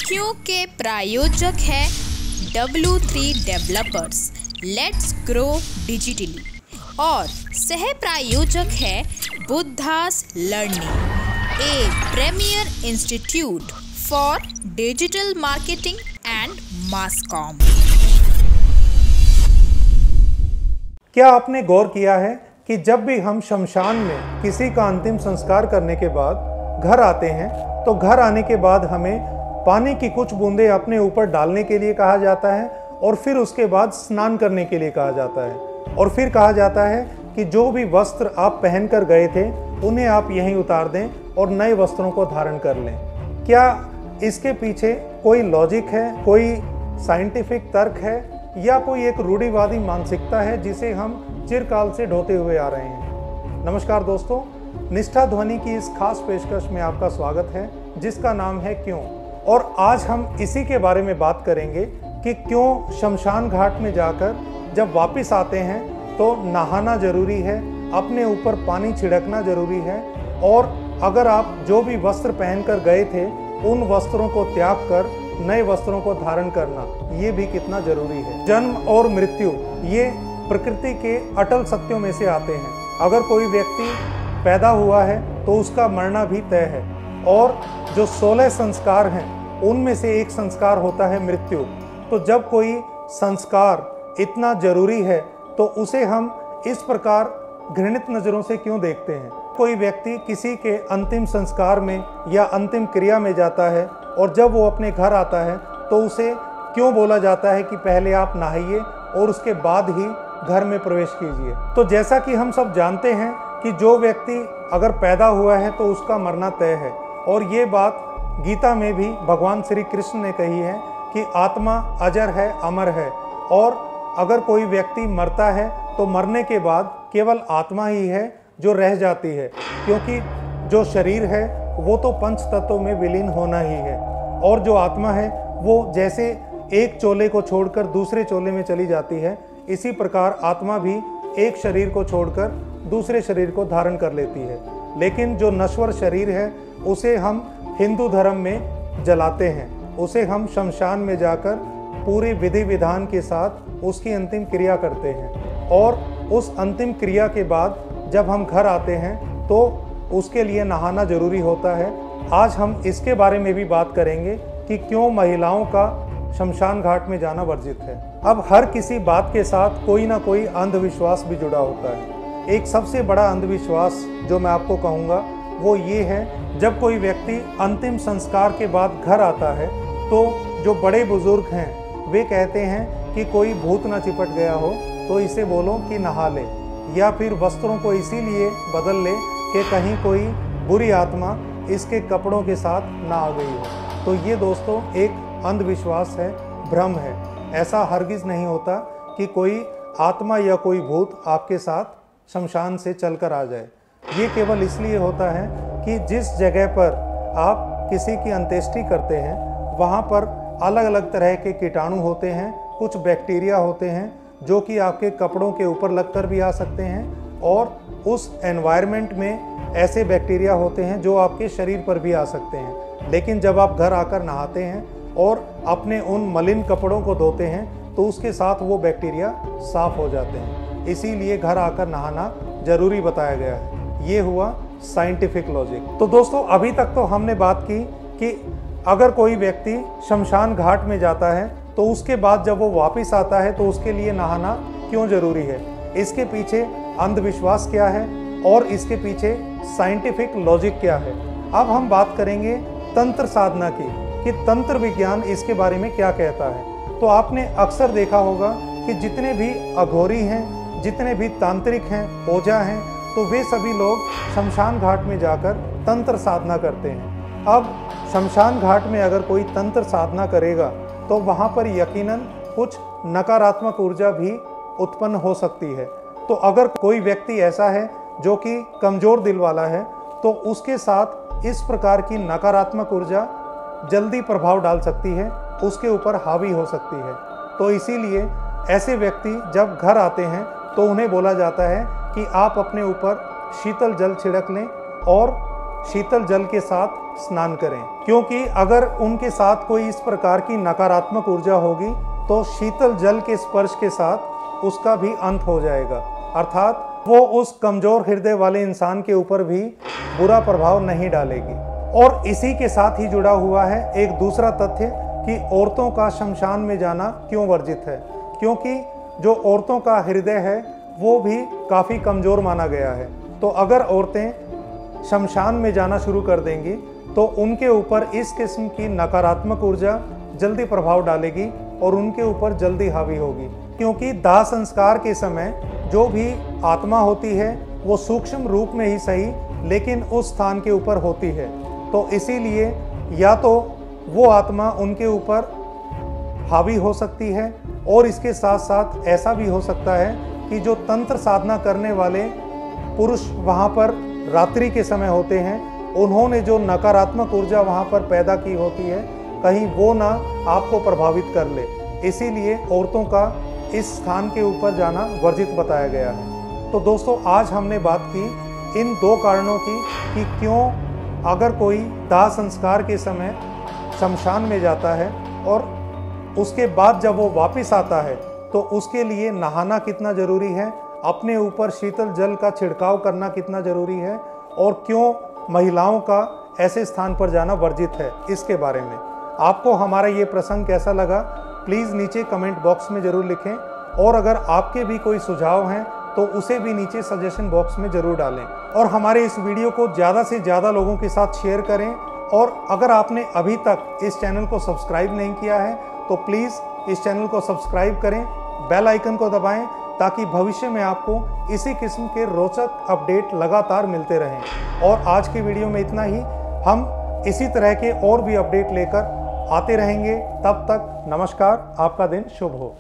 क्योंकि प्रायोजक है W3 developers let's grow digitally और सह प्रायोजक है Buddhas learning, A premier institute for digital marketing and mass com. क्या आपने गौर किया है कि जब भी हम शमशान में किसी का अंतिम संस्कार करने के बाद घर आते हैं तो घर आने के बाद हमें पानी की कुछ बूंदें अपने ऊपर डालने के लिए कहा जाता है और फिर उसके बाद स्नान करने के लिए कहा जाता है और फिर कहा जाता है कि जो भी वस्त्र आप पहन कर गए थे उन्हें आप यहीं उतार दें और नए वस्त्रों को धारण कर लें। क्या इसके पीछे कोई लॉजिक है, कोई साइंटिफिक तर्क है या कोई एक रूढ़िवादी मानसिकता है जिसे हम चिरकाल से ढोते हुए आ रहे हैं? नमस्कार दोस्तों, निष्ठा ध्वनि की इस खास पेशकश में आपका स्वागत है जिसका नाम है क्यों। और आज हम इसी के बारे में बात करेंगे कि क्यों शमशान घाट में जाकर जब वापस आते हैं तो नहाना जरूरी है, अपने ऊपर पानी छिड़कना जरूरी है और अगर आप जो भी वस्त्र पहनकर गए थे उन वस्त्रों को त्याग कर नए वस्त्रों को धारण करना ये भी कितना जरूरी है। जन्म और मृत्यु ये प्रकृति के अटल सत्यों में से आते हैं। अगर कोई व्यक्ति पैदा हुआ है तो उसका मरना भी तय है और जो 16 संस्कार हैं उनमें से एक संस्कार होता है मृत्यु। तो जब कोई संस्कार इतना जरूरी है तो उसे हम इस प्रकार घृणित नज़रों से क्यों देखते हैं? कोई व्यक्ति किसी के अंतिम संस्कार में या अंतिम क्रिया में जाता है और जब वो अपने घर आता है तो उसे क्यों बोला जाता है कि पहले आप नहाइए और उसके बाद ही घर में प्रवेश कीजिए? तो जैसा कि हम सब जानते हैं कि जो व्यक्ति अगर पैदा हुआ है तो उसका मरना तय है और ये बात गीता में भी भगवान श्री कृष्ण ने कही है कि आत्मा अजर है, अमर है और अगर कोई व्यक्ति मरता है तो मरने के बाद केवल आत्मा ही है जो रह जाती है, क्योंकि जो शरीर है वो तो पंच तत्वों में विलीन होना ही है और जो आत्मा है वो जैसे एक चोले को छोड़कर दूसरे चोले में चली जाती है, इसी प्रकार आत्मा भी एक शरीर को छोड़कर दूसरे शरीर को धारण कर लेती है। लेकिन जो नश्वर शरीर है उसे हम हिंदू धर्म में जलाते हैं, उसे हम शमशान में जाकर पूरे विधि विधान के साथ उसकी अंतिम क्रिया करते हैं और उस अंतिम क्रिया के बाद जब हम घर आते हैं तो उसके लिए नहाना जरूरी होता है। आज हम इसके बारे में भी बात करेंगे कि क्यों महिलाओं का शमशान घाट में जाना वर्जित है। अब हर किसी बात के साथ कोई ना कोई अंधविश्वास भी जुड़ा होता है। एक सबसे बड़ा अंधविश्वास जो मैं आपको कहूँगा वो ये है, जब कोई व्यक्ति अंतिम संस्कार के बाद घर आता है तो जो बड़े बुजुर्ग हैं वे कहते हैं कि कोई भूत ना चिपट गया हो तो इसे बोलो कि नहा ले, या फिर वस्त्रों को इसीलिए बदल ले कि कहीं कोई बुरी आत्मा इसके कपड़ों के साथ ना आ गई हो। तो ये दोस्तों एक अंधविश्वास है, भ्रम है। ऐसा हरगिज़ नहीं होता कि कोई आत्मा या कोई भूत आपके साथ शमशान से चलकर आ जाए। ये केवल इसलिए होता है कि जिस जगह पर आप किसी की अंत्येष्टि करते हैं वहाँ पर अलग अलग तरह के कीटाणु होते हैं, कुछ बैक्टीरिया होते हैं जो कि आपके कपड़ों के ऊपर लगकर भी आ सकते हैं और उस एनवायरनमेंट में ऐसे बैक्टीरिया होते हैं जो आपके शरीर पर भी आ सकते हैं। लेकिन जब आप घर आकर नहाते हैं और अपने उन मलिन कपड़ों को धोते हैं तो उसके साथ वो बैक्टीरिया साफ हो जाते हैं। इसीलिए घर आकर नहाना जरूरी बताया गया है। ये हुआ साइंटिफिक लॉजिक। तो दोस्तों अभी तक तो हमने बात की कि अगर कोई व्यक्ति शमशान घाट में जाता है तो उसके बाद जब वो वापस आता है तो उसके लिए नहाना क्यों जरूरी है, इसके पीछे अंधविश्वास क्या है और इसके पीछे साइंटिफिक लॉजिक क्या है। अब हम बात करेंगे तंत्र साधना की कि तंत्र विज्ञान इसके बारे में क्या कहता है। तो आपने अक्सर देखा होगा कि जितने भी अघोरी हैं, जितने भी तांत्रिक हैं, ओझा हैं, तो वे सभी लोग शमशान घाट में जाकर तंत्र साधना करते हैं। अब शमशान घाट में अगर कोई तंत्र साधना करेगा तो वहाँ पर यकीनन कुछ नकारात्मक ऊर्जा भी उत्पन्न हो सकती है। तो अगर कोई व्यक्ति ऐसा है जो कि कमज़ोर दिल वाला है तो उसके साथ इस प्रकार की नकारात्मक ऊर्जा जल्दी प्रभाव डाल सकती है, उसके ऊपर हावी हो सकती है। तो इसीलिए ऐसे व्यक्ति जब घर आते हैं तो उन्हें बोला जाता है कि आप अपने ऊपर शीतल जल छिड़क लें और शीतल जल के साथ स्नान करें, क्योंकि अगर उनके साथ कोई इस प्रकार की नकारात्मक ऊर्जा होगी तो शीतल जल के स्पर्श के साथ उसका भी अंत हो जाएगा, अर्थात वो उस कमजोर हृदय वाले इंसान के ऊपर भी बुरा प्रभाव नहीं डालेगी। और इसी के साथ ही जुड़ा हुआ है एक दूसरा तथ्य कि औरतों का शमशान में जाना क्यों वर्जित है, क्योंकि जो औरतों का हृदय है वो भी काफ़ी कमज़ोर माना गया है। तो अगर औरतें शमशान में जाना शुरू कर देंगी तो उनके ऊपर इस किस्म की नकारात्मक ऊर्जा जल्दी प्रभाव डालेगी और उनके ऊपर जल्दी हावी होगी, क्योंकि दाह संस्कार के समय जो भी आत्मा होती है वो सूक्ष्म रूप में ही सही लेकिन उस स्थान के ऊपर होती है। तो इसीलिए या तो वो आत्मा उनके ऊपर हावी हो सकती है और इसके साथ साथ ऐसा भी हो सकता है कि जो तंत्र साधना करने वाले पुरुष वहाँ पर रात्रि के समय होते हैं, उन्होंने जो नकारात्मक ऊर्जा वहाँ पर पैदा की होती है कहीं वो ना आपको प्रभावित कर ले, इसीलिए औरतों का इस स्थान के ऊपर जाना वर्जित बताया गया है। तो दोस्तों आज हमने बात की इन दो कारणों की कि क्यों अगर कोई दाह संस्कार के समय शमशान में जाता है और उसके बाद जब वो वापस आता है तो उसके लिए नहाना कितना ज़रूरी है, अपने ऊपर शीतल जल का छिड़काव करना कितना ज़रूरी है और क्यों महिलाओं का ऐसे स्थान पर जाना वर्जित है, इसके बारे में आपको हमारा ये प्रसंग कैसा लगा प्लीज़ नीचे कमेंट बॉक्स में ज़रूर लिखें। और अगर आपके भी कोई सुझाव हैं तो उसे भी नीचे सजेशन बॉक्स में ज़रूर डालें और हमारे इस वीडियो को ज़्यादा से ज़्यादा लोगों के साथ शेयर करें। और अगर आपने अभी तक इस चैनल को सब्सक्राइब नहीं किया है तो प्लीज़ इस चैनल को सब्सक्राइब करें, बेल आइकन को दबाएं ताकि भविष्य में आपको इसी किस्म के रोचक अपडेट लगातार मिलते रहें। और आज की वीडियो में इतना ही, हम इसी तरह के और भी अपडेट लेकर आते रहेंगे। तब तक नमस्कार, आपका दिन शुभ हो।